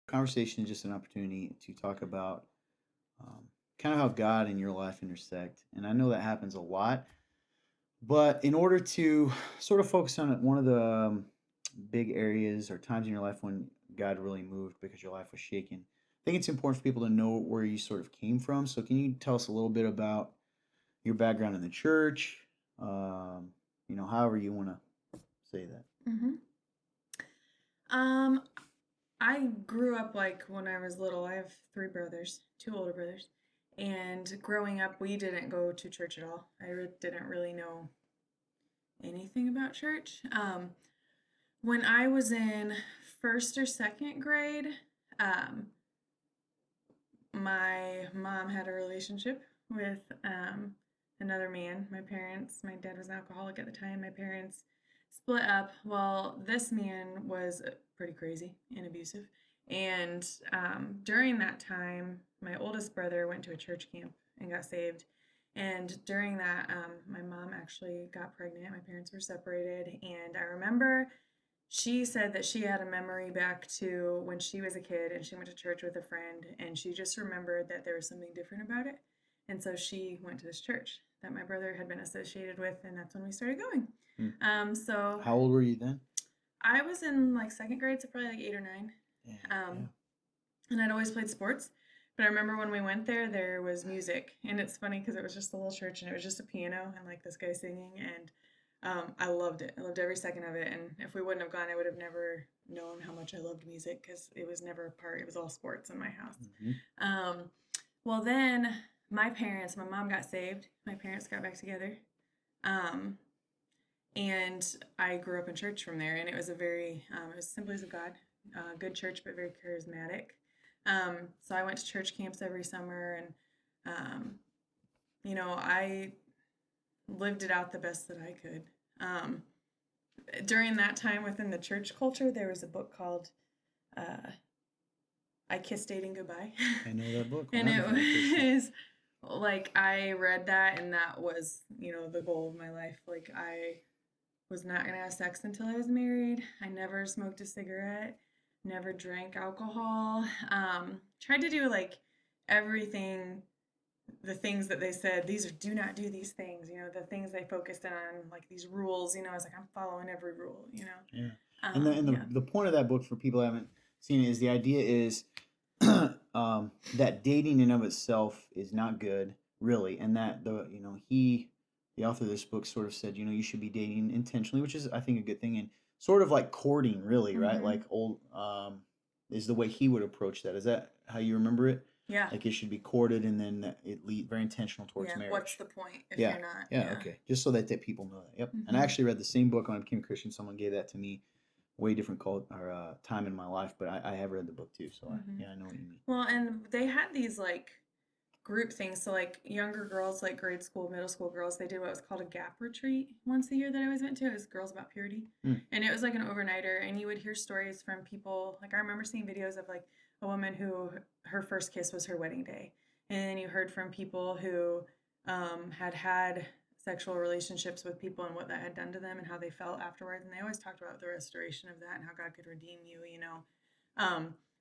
conversation is just an opportunity to talk about um, kind of how God and your life intersect. And I know that happens a lot, but in order to sort of focus on it, one of the big areas or times in your life when God really moved because your life was shaken, I think it's important for people to know where you sort of came from. So, can you tell us a little bit about your background in the church? Um, however you want to say that. hmm Um, I grew up like when I was little. I have three brothers, two older brothers. And growing up, we didn't go to church at all. Didn't really know anything about church. When I was in first or second grade, um, my mom had a relationship with another man. My dad was an alcoholic at the time. My parents split up. Well, this man was pretty crazy and abusive. And during that time, my oldest brother went to a church camp and got saved. And during that, my mom actually got pregnant. My parents were separated. And I remember she said that she had a memory back to when she was a kid and she went to church with a friend and she just remembered that there was something different about it. And so she went to this church that my brother had been associated with, and that's when we started going. Hmm. So How old were you then? I was in like second grade, so probably like 8 or 9. Yeah, yeah. And I'd always played sports. But I remember when we went there, there was music. And it's funny because it was just a little church and it was just a piano and like this guy singing. And I loved it. I loved every second of it. And if we wouldn't have gone, I would have never known how much I loved music because it was never a part, it was all sports in my house. Mm-hmm. Well, then my mom got saved. My parents got back together. Um, and I grew up in church from there. And it was it was Assemblies of God, good church, but very charismatic. So I went to church camps every summer and, um, I lived it out the best that I could. During that time within the church culture, there was a book called I Kissed Dating Goodbye. I know that book. And it was like I read that and that was, the goal of my life. Like I was not going to have sex until I was married. I never smoked a cigarette, never drank alcohol. Tried to do like everything, the things that they said, do not do these things, the things they focused on, like these rules, I was like, I'm following every rule. Yeah. And the point of that book for people who haven't seen it is the idea is that dating in of itself is not good, really, and that the author of this book sort of said, you should be dating intentionally, which is I think a good thing, and sort of like courting, really, right? Mm-hmm. Like old is the way he would approach that. Is that how you remember it? Yeah. Like it should be courted and then it lead very intentional towards marriage. What's the point if Yeah. you're not? Yeah. Okay. Just so that people know that. Yep. And I Mm-hmm. actually read the same book when I became a Christian. Someone gave that to me, way different time in my life, but I have read the book too. So Mm-hmm. I know what you mean. Well, and they had these like group things. So like younger girls, like grade school, middle school girls, they did what was called a gap retreat once a year that I always went to. It was Girls About Purity. And it was like an overnighter and you would hear stories from people. Like I remember seeing videos of like a woman who her first kiss was her wedding day. And then you heard from people who had sexual relationships with people and what that had done to them and how they felt afterwards. And they always talked about the restoration of that and how God could redeem you,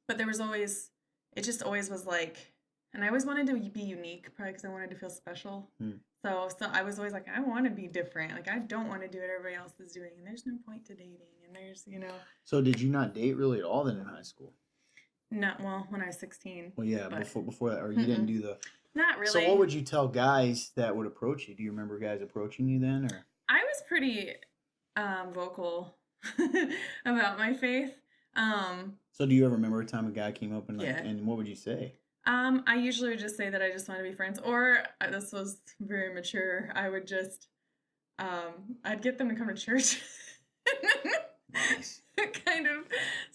But there was always, it just always was like, and I always wanted to be unique, probably because I wanted to feel special. So I was always like, I want to be different. Like I don't want to do what everybody else is doing, and there's no point to dating. And there's. So did you not date really at all then in high school? Not well when I was 16. Well, yeah, before that, or you didn't do the. Not really. So what would you tell guys that would approach you? Do you remember guys approaching you then, or? I was pretty vocal about my faith. So do you ever remember a time a guy came up and Yeah. and what would you say? I usually would just say that I just want to be friends, or this was very mature. I would just, I'd get them to come to church. Nice. Kind of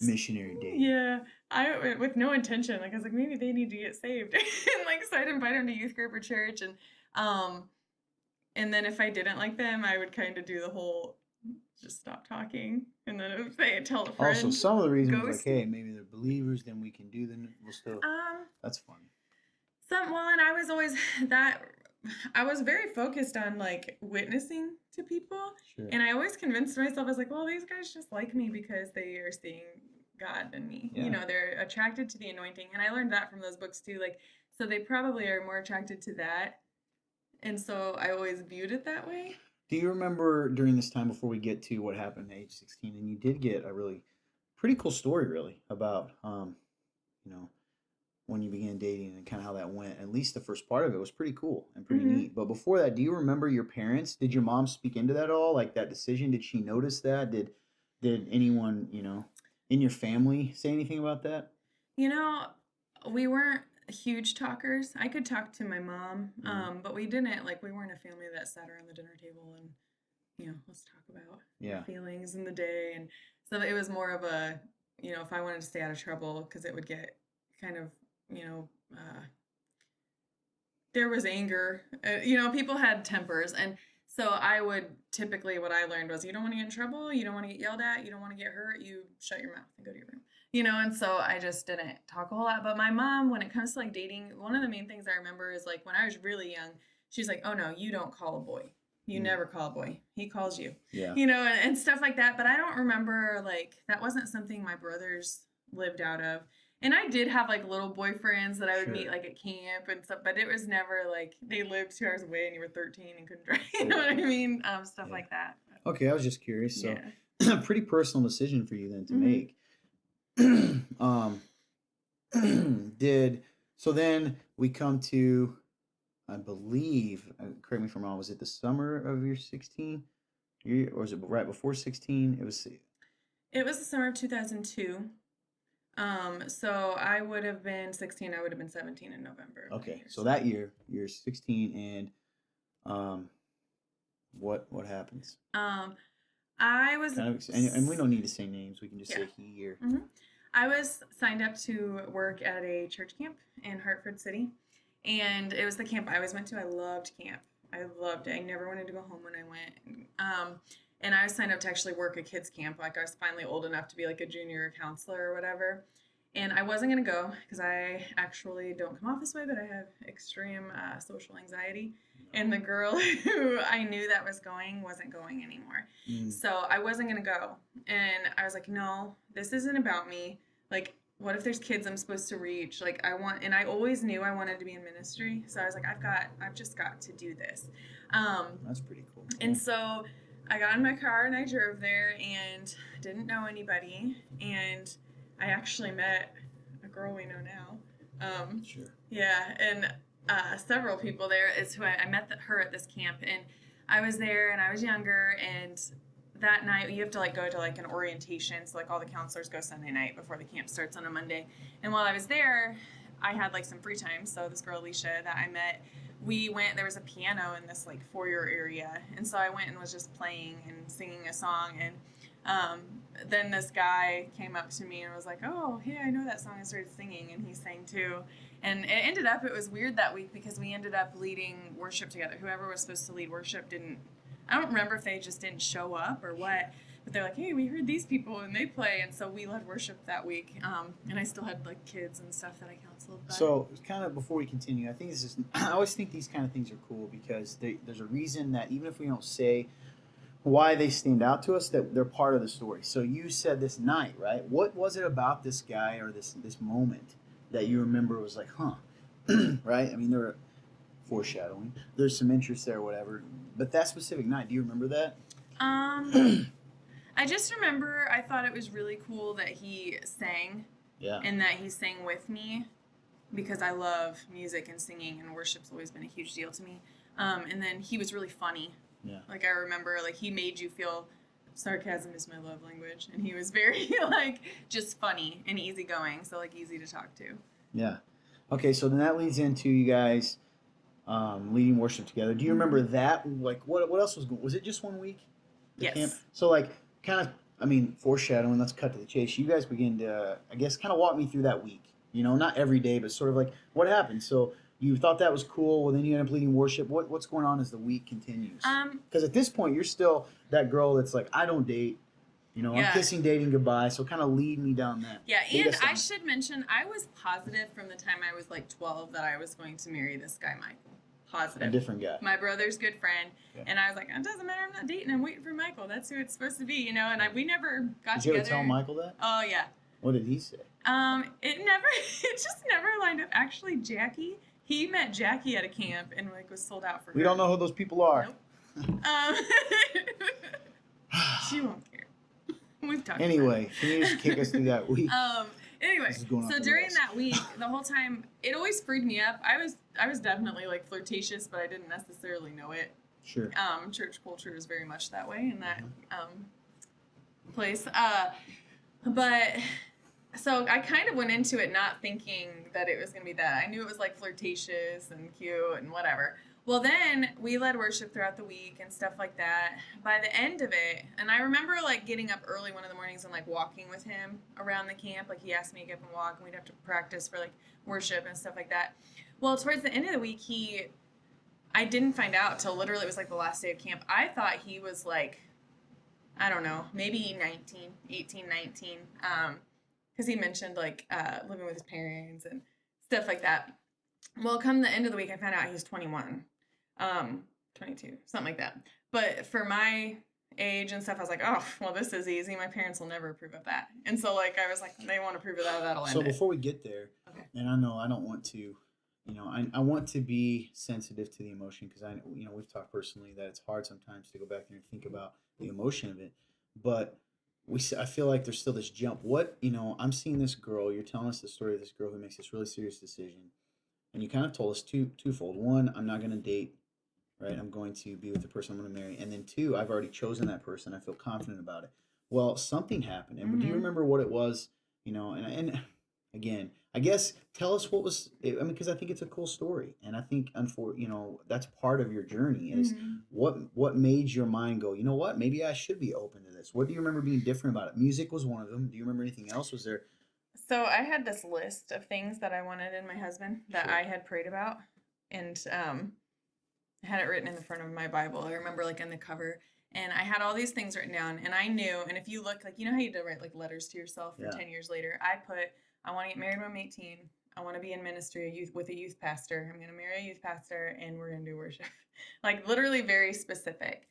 missionary dating. Yeah, I with no intention. Like I was like, maybe they need to get saved, and like so I'd invite them to youth group or church, and then if I didn't like them, I would kind of do the whole just stop talking, and then if they tell a friend. Also, some of the reason was like, hey, maybe they're believers, then we can do them. We'll still. That's funny. And I was always I was very focused on like witnessing to people. Sure. And I always convinced myself, I was like, well, these guys just like me because they are seeing God in me. Yeah. They're attracted to the anointing. And I learned that from those books too. Like, so they probably are more attracted to that. And so I always viewed it that way. Do you remember during this time before we get to what happened at age 16, and you did get a really pretty cool story really about you know, when you began dating and kind of how that went. At least the first part of it was pretty cool and pretty Mm-hmm. neat. But before that, do you remember your parents? Did your mom speak into that at all? Like that decision? Did she notice that? Did anyone, in your family say anything about that? You know, we weren't huge talkers. I could talk to my mom, Mm. but we didn't. Like, we weren't a family that sat around the dinner table and, let's talk about our Yeah. feelings in the day. And so it was more of a, if I wanted to stay out of trouble, because it would get kind of, there was anger. People had tempers. And so I would typically, what I learned was, you don't want to get in trouble, you don't want to get yelled at, you don't want to get hurt, you shut your mouth and go to your room. And so I just didn't talk a whole lot. But my mom, when it comes to like dating, one of the main things I remember is like when I was really young, she's like, oh no, you don't call a boy. You never call a boy. He calls you. Yeah. And stuff like that. But I don't remember, like, that wasn't something my brothers lived out of. And I did have like little boyfriends that I would meet Sure. like at camp and stuff, but it was never like they lived 2 hours away and you were 13 and couldn't drive. You know what I mean? Stuff Yeah. like that. Okay, I was just curious. So, Yeah. pretty personal decision for you then to Mhm. make. So then we come to, I believe, correct me if I'm wrong, was it the summer of your 16? Or was it right before 16? It was the summer of 2002. So I would have been 16. I would have been 17 in November. Okay, so that year you're 16, and what happens? I was Kind of, and we don't need to say names. We can just say he or. Mm-hmm. I was signed up to work at a church camp in Hartford City, and it was the camp I always went to. I loved camp. I loved it. I never wanted to go home when I went. And I was signed up to actually work a kids camp. Like I was finally old enough to be like a junior counselor or whatever. And I wasn't gonna go because I actually don't come off this way, but I have extreme social anxiety. And the girl who I knew that was going wasn't going anymore. So I wasn't going to go. And I was like, no, this isn't about me. Like, what if there's kids I'm supposed to reach? Like, and I always knew I wanted to be in ministry. So I was like, I've just got to do this. That's pretty cool. And so I got in my car and I drove there and didn't know anybody. And I actually met a girl we know now. Sure. Yeah. And several people there is who I met her at this camp, and I was there and I was younger, and that night you have to like go to like an orientation, so like all the counselors go Sunday night before the camp starts on a Monday. And while I was there, I had like some free time, so this girl Alicia that I met, we went, there was a piano in this like foyer area, and so I went and was just playing and singing a song. And then this guy came up to me and was like, oh, hey, I know that song. I started singing, and he sang too. And it was weird that week because we ended up leading worship together. Whoever was supposed to lead worship I don't remember if they just didn't show up or what, but they're like, hey, we heard these people and they play. And so we led worship that week. And I still had like kids and stuff that I counseled. But. So kind of before we continue, I always think these kind of things are cool because there's a reason that even if we don't say why they stand out to us, that they're part of the story. So you said this night, right? What was it about this guy or this moment that you remember was like, huh, right? I mean, there were foreshadowing. There's some interest there, or whatever. But that specific night, do you remember that? I just remember I thought it was really cool that he sang. Yeah. And that he sang with me because I love music and singing, and worship's always been a huge deal to me. And then he was really funny. Yeah. Like I remember, like he made you feel. Sarcasm is my love language, and he was very like just funny and easygoing, so like easy to talk to. Yeah. Okay, so then that leads into you guys leading worship together. Do you remember that? Like, what else was going? Was it just 1 week? Yes. Camp? So like, kind of, I mean, foreshadowing. Let's cut to the chase. You guys begin to, I guess, kind of walk me through that week. Not every day, but sort of like what happened. So you thought that was cool. Well, then you end up leading worship. What's going on as the week continues? Because at this point, you're still that girl that's like, I don't date. I'm kissing dating goodbye. So kind of lead me down that. Yeah, and I should mention, I was positive from the time I was like 12 that I was going to marry this guy, Michael. Positive. A different guy. My brother's good friend. Yeah. And I was like, it doesn't matter. I'm not dating. I'm waiting for Michael. That's who it's supposed to be, And we never got together. Did you ever tell Michael that? Oh, yeah. What did he say? It just never lined up. Actually, Jackie, he met Jackie at a camp and like was sold out for her. We don't know who those people are. Nope. She won't care. We've talked. Anyway, can you just kick us through that week? Anyway, so during that week, the whole time, it always freed me up. I was definitely like flirtatious, but I didn't necessarily know it. Sure. Church culture is very much that way in that place. But so I kind of went into it not thinking that it was going to be that. I knew it was like flirtatious and cute and whatever. Well, then we led worship throughout the week and stuff like that. By the end of it, and I remember like getting up early one of the mornings and like walking with him around the camp. Like he asked me to get up and walk, and we'd have to practice for like worship and stuff like that. Well, towards the end of the week, I didn't find out till literally it was like the last day of camp. I thought he was like, I don't know, maybe 18, 19. Because he mentioned like living with his parents and stuff like that. Well, come the end of the week, I found out he was 21. 22, something like that. But for my age and stuff, I was like, oh, well, this is easy. My parents will never approve of that. And so, like, I was like, they won't approve of that. That'll end So it. before we get there, okay. And I know I don't want to, you know, I want to be sensitive to the emotion because we've talked personally that it's hard sometimes to go back there and think about the emotion of it. But I feel like there's still this jump. I'm seeing this girl. You're telling us the story of this girl who makes this really serious decision. And you kind of told us twofold. One, I'm not going to date, right? I'm going to be with the person I'm going to marry. And then two, I've already chosen that person. I feel confident about it. Well, something happened. And do you remember what it was? And again, I guess tell us what was, because I think it's a cool story. And I think, that's part of your journey is what made your mind go, you know what, maybe I should be open to this. What do you remember being different about it? Music was one of them. Do you remember anything else? Was there? So I had this list of things that I wanted in my husband that I had prayed about, and I had it written in the front of my Bible. I remember like in the cover, and I had all these things written down, and I knew, and if you look, like, you know how you do write like letters to yourself for 10 years later, I want to get married when I'm 18. I want to be in ministry with a youth pastor. I'm going to marry a youth pastor, and we're going to do worship. Like literally very specific.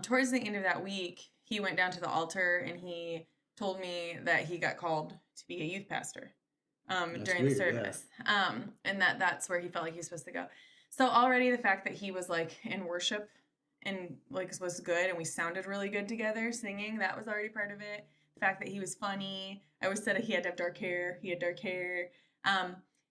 Towards the end of that week, he went down to the altar, and he told me that he got called to be a youth pastor during the service. Yeah. And that's where he felt like he was supposed to go. So already the fact that he was like in worship and like was good and we sounded really good together singing, that was already part of it. The fact that he was funny. I always said he had to have dark hair. He had dark hair.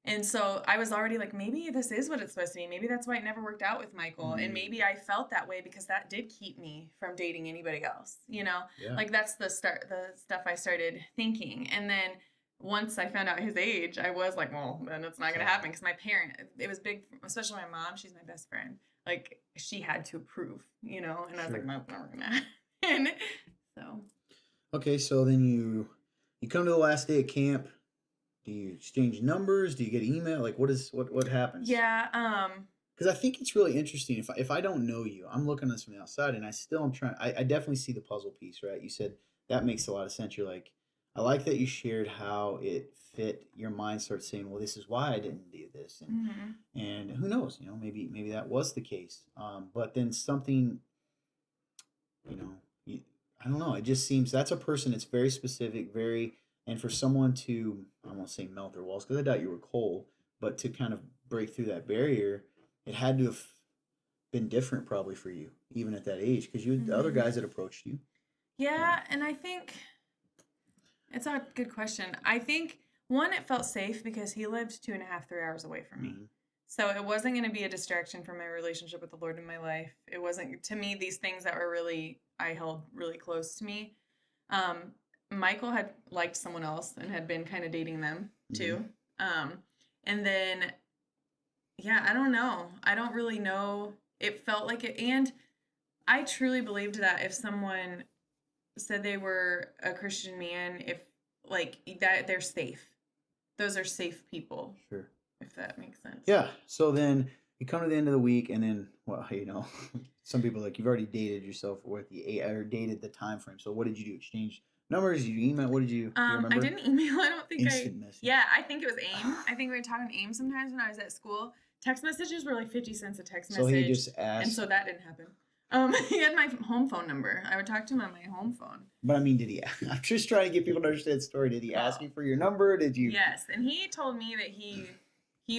And so I was already like, maybe this is what it's supposed to be. Maybe that's why it never worked out with Michael. And maybe I felt that way because that did keep me from dating anybody else, Yeah. Like that's the stuff I started thinking. And then once I found out his age, I was like, well, then it's not going to happen because my parent, it was big, especially my mom. She's my best friend. Like she had to approve, And I was like, no, it's never going to happen. So. Okay. So then you come to the last day of camp. Do you exchange numbers? Do you get email? Like what happens? Yeah. Because I think it's really interesting. If I don't know you, I'm looking at this from the outside, and I still am trying. I definitely see the puzzle piece, right? You said that makes a lot of sense. You're like, I like that you shared how it fit. Your mind starts saying, well, this is why I didn't do this, and who knows? Maybe that was the case. But then something, I don't know. It just seems that's a person that's very specific, and for someone to, I won't say melt their walls because I doubt you were cold, but to kind of break through that barrier, it had to have been different probably for you, even at that age, because you had other guys that approached you. Yeah, and I think it's a good question. I think, one, it felt safe because he lived 2.5, 3 hours away from me. So it wasn't going to be a distraction from my relationship with the Lord in my life. It wasn't, to me, these things that were I held really close to me. Michael had liked someone else and had been kind of dating them too. And then, yeah, I don't know. I don't really know. It felt like it. And I truly believed that if someone said they were a Christian man, if like that, they're safe. Those are safe people. Sure. If that makes sense. Yeah. So then you come to the end of the week and then, well, some people like you've already dated yourself or dated the time frame. So what did you do? Exchange numbers? Did you email? What did you? Do you remember? I didn't email. I don't think Instant message. Yeah, I think it was AIM. I think we were talking AIM sometimes when I was at school. Text messages were like 50 cents a text message. So he just asked. And so that didn't happen. He had my home phone number. I would talk to him on my home phone. But I mean, did he? I'm just trying to get people to understand the story. Did he ask Oh, you for your number? Did you? yes. And he told me that he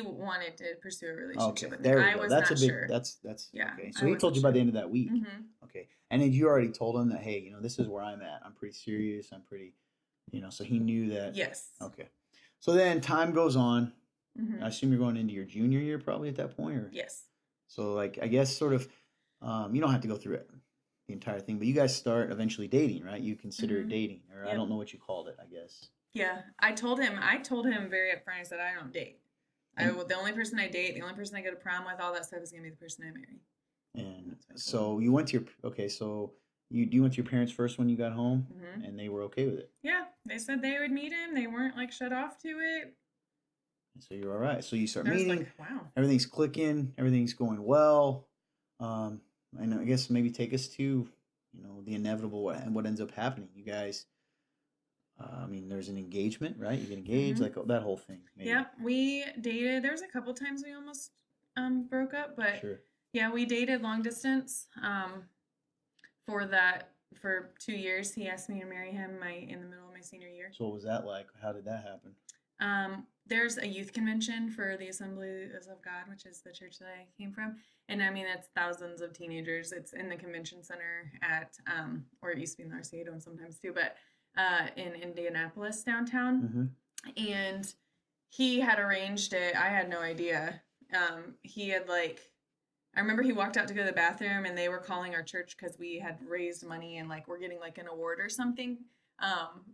wanted to pursue a relationship Okay, with me. there we I go. was That's a not big. sure. That's Yeah, okay. So I he told wasn't you by sure. the end of that week. Mm-hmm. Okay, and then you already told him that, hey, this is where I'm at. I'm pretty serious. I'm pretty, so he knew that. Yes. Okay, so then time goes on. I Mm-hmm. assume you're going into your junior year probably at that point, or Yes. so like I guess sort of. You don't have to go through it, the entire thing, but you guys start eventually dating, right? You consider it Mm-hmm. dating, or I Yep. don't know what you called it. I guess. Yeah. I told him very upfront. I said I don't date. And The only person I date, the only person I go to prom with, all that stuff is gonna be the person I marry. and That's what I told him. so you went to your okay. So you went to your parents first when you got home, Mm-hmm. and they were okay with it. Yeah, they said they would meet him. They weren't like shut off to it. So you're all right. So you start I was like, meeting, wow. everything's clicking, everything's going well. Um, and I guess maybe take us to, the inevitable what ends up happening. You guys, I mean, there's an engagement, right? You get engaged, Mm-hmm. like that whole thing, maybe. Yep, we dated. There was a couple times we almost broke up, but Sure. yeah, we dated long distance. For that for 2 years, he asked me to marry him in the middle of my senior year. So what was that like? How did that happen? There's a youth convention for the Assemblies of God, which is the church that I came from, and I mean it's thousands of teenagers. It's in the convention center at or it used to be in the RCA Dome sometimes too, but in Indianapolis downtown. Mm-hmm. And he had arranged it. I had no idea. He had I remember he walked out to go to the bathroom, and they were calling our church because we had raised money and we're getting like an award or something. Um,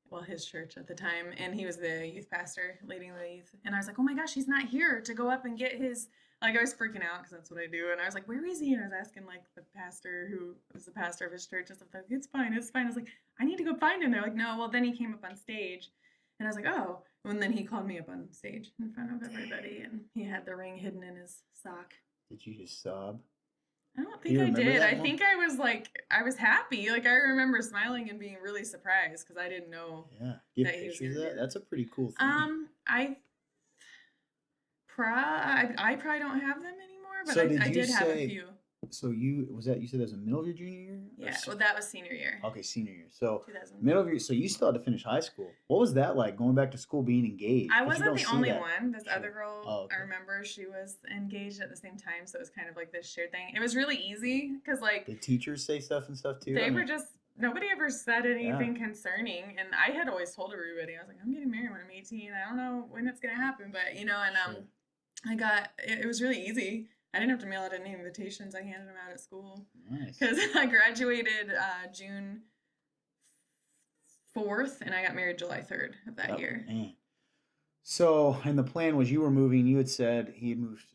well, his church at the time, and he was the youth pastor leading the youth. And I was like, oh my gosh, he's not here to go up and get his. Like I was freaking out because that's what I do, and I was like, where is he? And I was asking the pastor who was the pastor of his church and stuff. Like, it's fine, it's fine. I was like, I need to go find him. They're like, no. Well, then he came up on stage, and I was like, oh. And then he called me up on stage in front of everybody, and he had the ring hidden in his sock. Did you just sob? I don't Do think you I remember did. that I one? think I was happy. Like I remember smiling and being really surprised because I didn't know Yeah. Do you have that he was pictures gonna of do that? that. That's a pretty cool thing. I probably don't have them anymore, but So did I you did have a say? few. So you said that was the middle of your junior year? Yeah, well, that was senior year, Okay, senior year. So 2000. middle of your, so you still had to finish high school. What was that like going back to school being engaged? I 'Cause you wasn't don't the see only that. one. This Sure. other girl, Oh, I okay. remember she was engaged at the same time, so it was kind of like this shared thing. It was really easy because Did teachers say stuff and stuff too? I they were mean, just nobody ever said yeah, anything concerning, and I had always told everybody I was like, I'm getting married when I'm 18. I don't know when it's gonna happen, but and sure. it was really easy. I didn't have to mail out any invitations. I handed them out at school Nice. because I graduated June 4th, and I got married July 3rd of that year. Man. So, and the plan was you were moving. You had said he had moved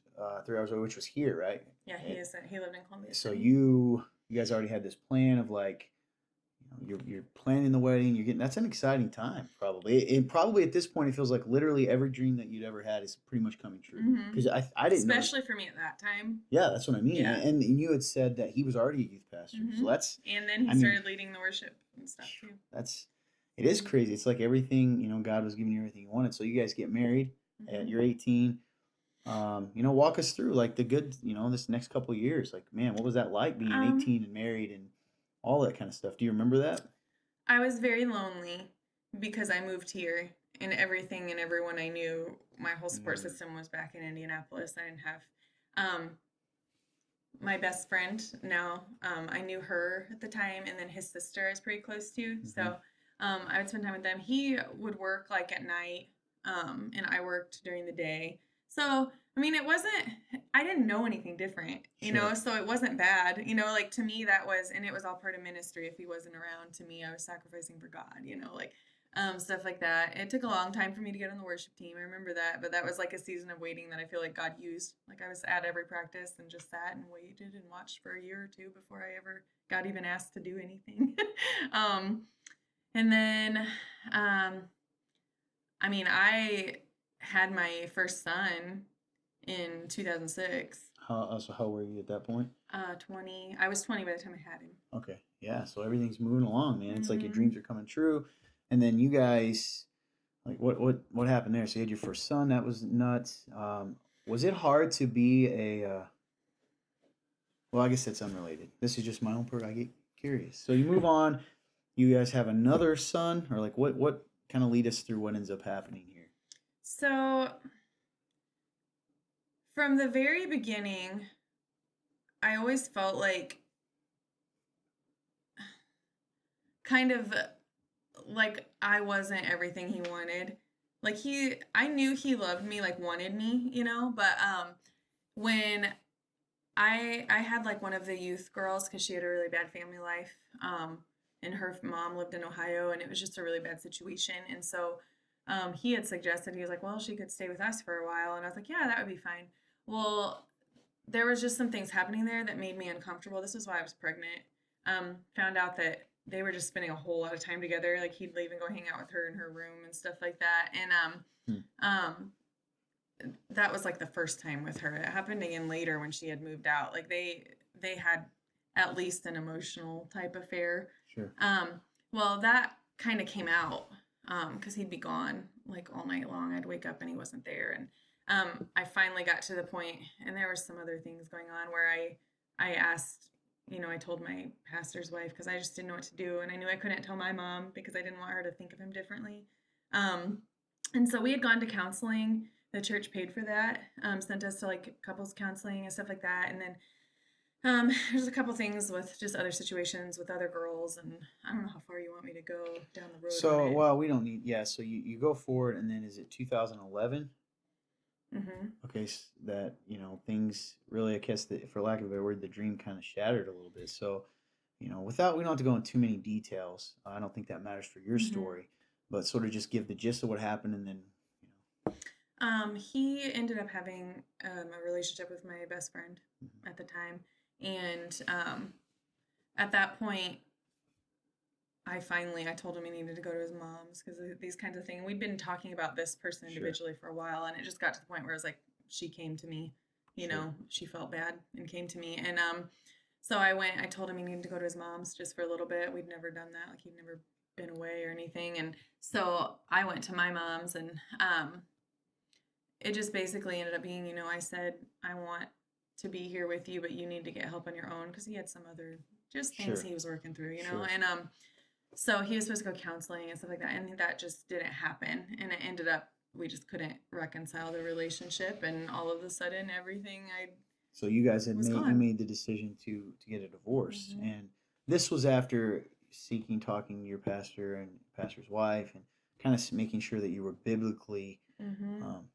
3 hours away, which was here, right? Yeah, he lived in Columbia So City. you guys already had this plan of like, you're planning the wedding. You're getting, that's an exciting time, probably. And probably at this point, it feels like literally every dream that you'd ever had is pretty much coming true. Because I didn't know. Especially for me at that time. Yeah, that's what I mean. Yeah. And you had said that he was already a youth pastor. So that's, And then he started leading the worship and stuff too. It is crazy. It's like everything, God was giving you everything you wanted. So you guys get married at you're 18. Walk us through like the good, this next couple of years. Like, man, what was that like being 18 and married and all that kind of stuff? Do you remember that? I was very lonely because I moved here, and everything and everyone I knew, my whole support system was back in Indianapolis. I didn't have my best friend now. I knew her at the time, and then his sister I was pretty close to. So I would spend time with them. He would work like at night, and I worked during the day. So, I mean, I didn't know anything different, so it wasn't bad. To me that was, and it was all part of ministry. If he wasn't around, to me, I was sacrificing for God, stuff like that. It took a long time for me to get on the worship team. I remember that, but that was like a season of waiting that I feel like God used. Like I was at every practice and just sat and waited and watched for a year or two before I ever got even asked to do anything. And then, I mean, I had my first son in 2006. How were you at that point? 20. I was 20 by the time I had him. Okay. Yeah. So everything's moving along, man. It's like your dreams are coming true. And then you guys, like, what happened there? So you had your first son. That was nuts. Was it hard to be Well, I guess that's unrelated. This is just my own I get curious. So you move on. You guys have another son, or like what kind of lead us through what ends up happening here? So from the very beginning, I always felt like kind of like I wasn't everything he wanted. Like I knew he loved me, like wanted me, but when I had like one of the youth girls because she had a really bad family life. And her mom lived in Ohio, and it was just a really bad situation. And so he had suggested, he was like, well, she could stay with us for a while. And I was like, yeah, that would be fine. Well, there was just some things happening there that made me uncomfortable. This was why I was pregnant. Found out that they were just spending a whole lot of time together. Like he'd leave and go hang out with her in her room and stuff like that. And Hmm. that was like the first time with her. It happened again later when she had moved out. Like they had at least an emotional type affair. Sure. Well, that kind of came out because he'd be gone like all night long. I'd wake up and he wasn't there, and I finally got to the point, and there were some other things going on where I asked, I told my pastor's wife because I just didn't know what to do, and I knew I couldn't tell my mom because I didn't want her to think of him differently. And so we had gone to counseling. The church paid for that, sent us to like couples counseling and stuff like that, and then there's a couple things with just other situations with other girls, and I don't know how far you want me to go down the road on So, it. well, we don't need, yeah. So you go forward, and then is it 2011? Mm-hmm. Okay, that things really, I guess, for lack of a better word, the dream kind of shattered a little bit. So, without we don't have to go into too many details. I don't think that matters for your Mm-hmm. story, but sort of just give the gist of what happened, and then you He ended up having a relationship with my best friend know. at the time, and at that point, I told him he needed to go to his mom's because these kinds of things. We'd been talking about this person Sure, individually for a while, and it just got to the point where it was like she came to me, sure, she felt bad and came to me, and so I told him he needed to go to his mom's just for a little bit. We'd never done that, like he'd never been away or anything, and so I went to my mom's, and it just basically ended up being, I said I want to be here with you, but you need to get help on your own because he had some other just things sure, he was working through, sure. and so he was supposed to go counseling and stuff like that, and that just didn't happen. And it ended up we just couldn't reconcile the relationship, and all of a sudden everything I So you guys had was made gone. the decision to get a divorce, Mhm. and this was after talking to your pastor and pastor's wife, and kind of making sure that you were biblically, Mhm. um,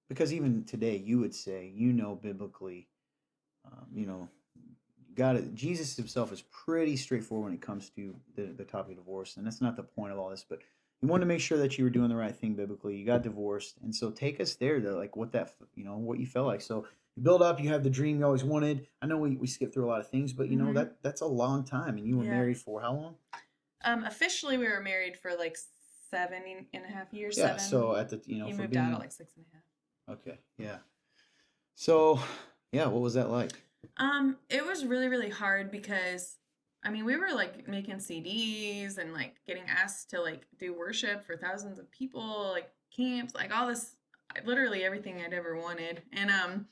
because even today you would say biblically, you know, Jesus himself is pretty straightforward when it comes to the topic of divorce, and that's not the point of all this, but you wanted to make sure that you were doing the right thing biblically. You got divorced, and so take us there to like what that what you felt like. So you build up, you have the dream you always wanted. I know we skipped through a lot of things, but Mhm. that's a long time, and you were Yeah. married for how long? Officially we were married for like 7.5 years, Yeah, 7. so at the He for moved out at being like 6.5. okay, yeah. So yeah, what was that like? It was really, really hard because I mean, we were like making CDs and like getting asked to like do worship for thousands of people, like camps, like all this, literally everything I'd ever wanted. And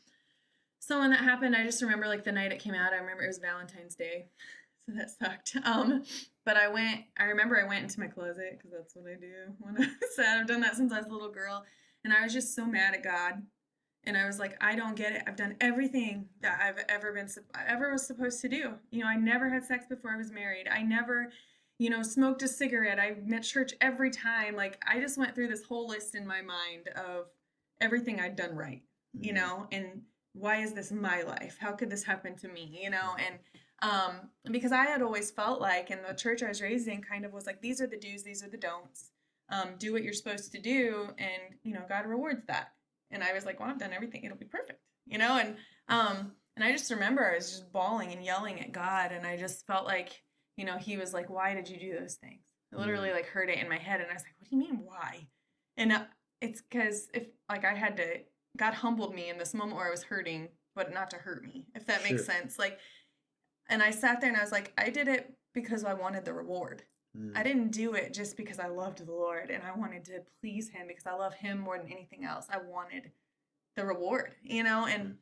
so when that happened, I just remember like the night it came out, I remember it was Valentine's Day. So that sucked. But I remember I went into my closet because that's what I do when I'm sad. I've done that since I was a little girl. And I was just so mad at God, and I was like, I don't get it. I've done everything that I've ever was supposed to do. I never had sex before I was married. I never, smoked a cigarette. I met church every time. Like I just went through this whole list in my mind of everything I'd done right, Mm-hmm. and why is this my life? How could this happen to me? And because I had always felt like, and the church I was raised in kind of was like, these are the do's, these are the don'ts. Do what you're supposed to do, and God rewards that. And I was like, well, I've done everything. It'll be perfect, and I just remember I was just bawling and yelling at God, and I just felt like, he was like, why did you do those things? I literally Mm-hmm. like heard it in my head, and I was like, what do you mean why? And it's because if like I had to, God humbled me in this moment where I was hurting, but not to hurt me, if that makes Sure. sense. Like, and I sat there and I was like, I did it because I wanted the reward. I Mm-hmm. didn't do it just because I loved the Lord and I wanted to please Him because I love Him more than anything else. I wanted the reward, and Sure.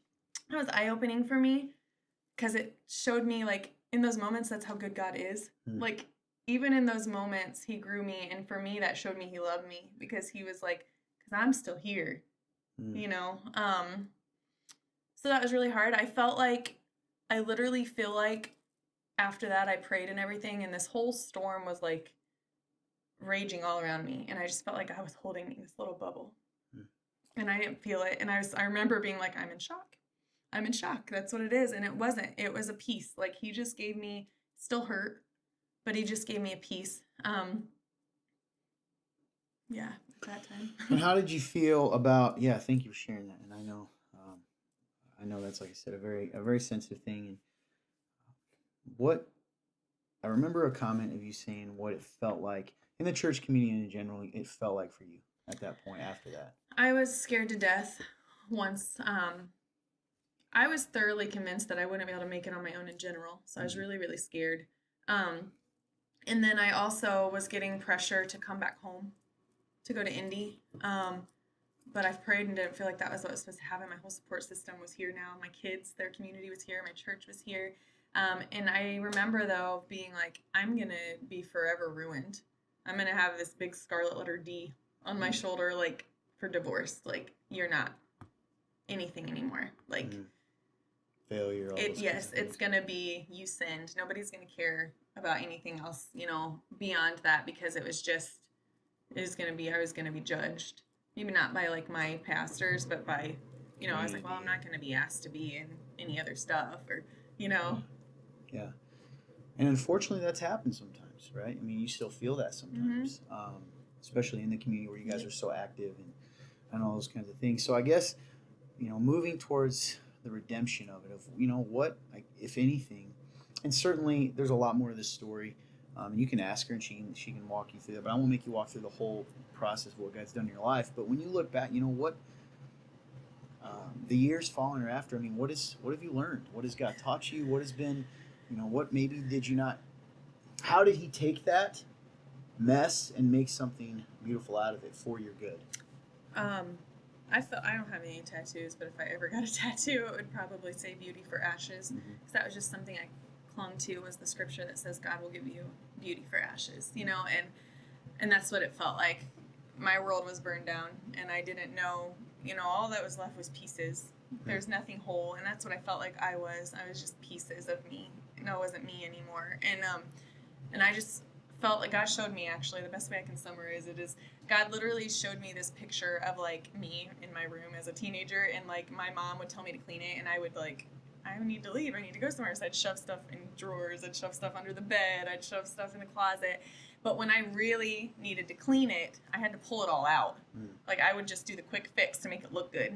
it was eye opening for me because it showed me, like, in those moments, that's how good God is. Mm. Like, even in those moments, he grew me, and for me, that showed me he loved me, because he was like, because I'm still here, Mm. you know? So that was really hard. I literally feel like after that, I prayed and everything, and this whole storm was like raging all around me, and I just felt like I was holding this little bubble, Mm. and I didn't feel it, and I remember being like, I'm in shock. I'm in shock. That's what it is. And it wasn't. It was a peace. Like, he just gave me, still hurt, but he just gave me a peace. Yeah, at that time. And how did you feel about? Yeah, thank you for sharing that. And I know that's, like I said, a very sensitive thing. And what I remember a comment of you saying what it felt like in the church community in general. It felt like for you at that point after that. I was scared to death once. I was thoroughly convinced that I wouldn't be able to make it on my own in general. So I was really, really scared. And then I also was getting pressure to come back home, to go to Indy. But I've prayed and didn't feel like that was what I was supposed to happen. My whole support system was here now. My kids, their community was here. My church was here. And I remember, though, being like, I'm going to be forever ruined. I'm going to have this big scarlet letter D on my shoulder, like, for divorce. Like, you're not anything anymore. Like, Failure. it's going to be, you sinned. Nobody's going to care about anything else, beyond that, because I was going to be judged. Maybe not by, like, my pastors, but by, I was like, well, I'm not going to be asked to be in any other stuff, or, Yeah. And unfortunately, that's happened sometimes, right? I mean, you still feel that sometimes, especially in the community where you guys are so active and all those kinds of things. So I guess, moving towards the redemption of it, what, like, if anything, and certainly there's a lot more to this story. You can ask her and she can walk you through that, but I won't make you walk through the whole process of what God's done in your life. But when you look back, what the years following or after, I mean, what have you learned? What has God taught you? What has been, what maybe did you not? How did He take that mess and make something beautiful out of it for your good? I don't have any tattoos, but if I ever got a tattoo, it would probably say "beauty for ashes," because that was just something I clung to, was the scripture that says God will give you beauty for ashes, and that's what it felt like. My world was burned down, and I didn't know, all that was left was pieces. There's nothing whole, and that's what I felt like I was. I was just pieces of me. It wasn't me anymore. And I just felt like God showed me, actually, the best way I can summarize it is God literally showed me this picture of, like, me in my room as a teenager, and, like, my mom would tell me to clean it, and I would, like, I need to leave. I need to go somewhere. So I'd shove stuff in drawers. I'd shove stuff under the bed. I'd shove stuff in the closet. But when I really needed to clean it, I had to pull it all out. Like, I would just do the quick fix to make it look good,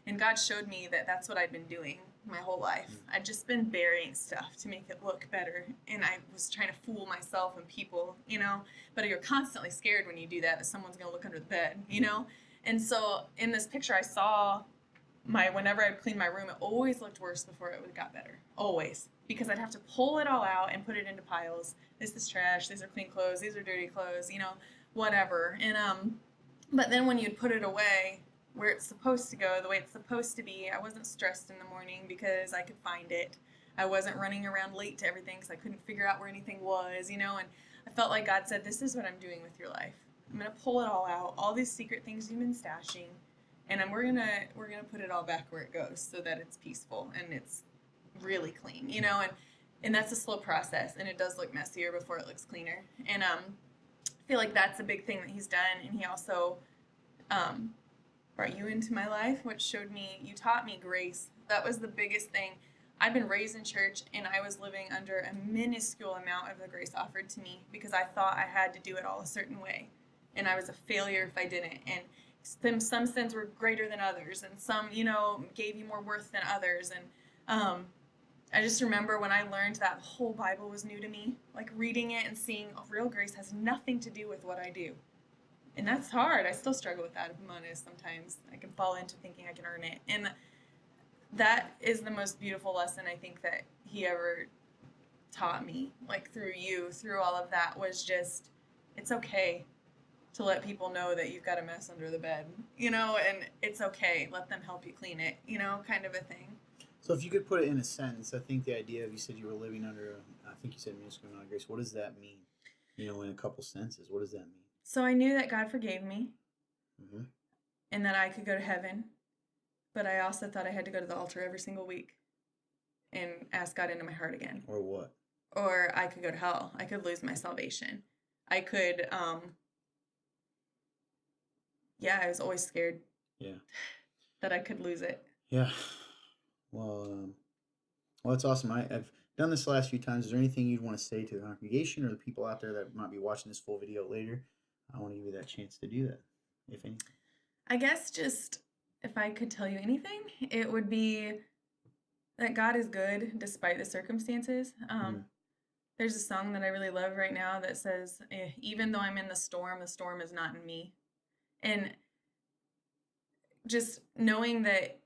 And God showed me that that's what I'd been doing my whole life. I'd just been burying stuff to make it look better. And I was trying to fool myself and people, But you're constantly scared when you do that someone's going to look under the bed, And so in this picture, I saw whenever I'd clean my room, it always looked worse before it got better. Always. Because I'd have to pull it all out and put it into piles. This is trash. These are clean clothes. These are dirty clothes, whatever. And, but then when you'd put it away where it's supposed to go, the way it's supposed to be, I wasn't stressed in the morning because I could find it. I wasn't running around late to everything because I couldn't figure out where anything was, and I felt like God said, this is what I'm doing with your life. I'm going to pull it all out, all these secret things you've been stashing, and we're gonna put it all back where it goes so that it's peaceful and it's really clean, and that's a slow process, and it does look messier before it looks cleaner. And I feel like that's a big thing that He's done. And He also brought you into my life, which showed me, you taught me grace. That was the biggest thing. I've been raised in church, and I was living under a minuscule amount of the grace offered to me because I thought I had to do it all a certain way, and I was a failure if I didn't. And some sins were greater than others, and some, gave you more worth than others. And I just remember when I learned that the whole Bible was new to me, like reading it and seeing real grace has nothing to do with what I do. And that's hard. I still struggle with that, if I'm honest. Sometimes I can fall into thinking I can earn it. And that is the most beautiful lesson I think that He ever taught me, like through you, through all of that, was just, it's okay to let people know that you've got a mess under the bed, and it's okay. Let them help you clean it, kind of a thing. So if you could put it in a sentence, I think the idea of, you said you were living under, I think you said minuscule amount of grace. What does that mean? In a couple sentences, what does that mean? So I knew that God forgave me Mm-hmm. and that I could go to heaven, but I also thought I had to go to the altar every single week and ask God into my heart again. Or what? Or I could go to hell. I could lose my salvation. I could, I was always scared. Yeah. That I could lose it. Yeah. Well, that's awesome. I've done this the last few times. Is there anything you'd want to say to the congregation or the people out there that might be watching this full video later? I want to give you that chance to do that, if anything. I guess just if I could tell you anything, it would be that God is good despite the circumstances. There's a song that I really love right now that says, even though I'm in the storm is not in me. And just knowing that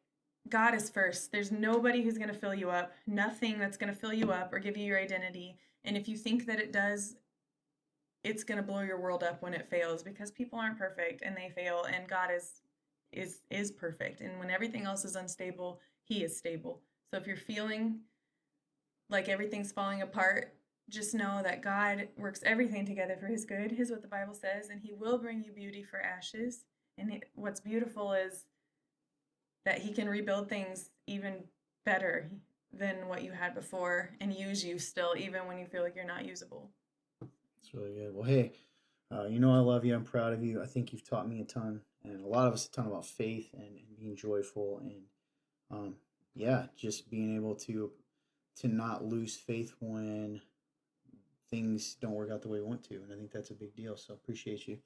God is first. There's nobody who's going to fill you up, nothing that's going to fill you up or give you your identity. And if you think that it does, it's going to blow your world up when it fails, because people aren't perfect and they fail, and God is perfect. And when everything else is unstable, he is stable. So if you're feeling like everything's falling apart, just know that God works everything together for his good, is what the Bible says, and he will bring you beauty for ashes. And what's beautiful is that he can rebuild things even better than what you had before and use you still, even when you feel like you're not usable. That's really good. Well, hey, I love you. I'm proud of you. I think you've taught me a ton, and a lot of us a ton about faith and being joyful, and just being able to not lose faith when things don't work out the way we want to. And I think that's a big deal. So appreciate you.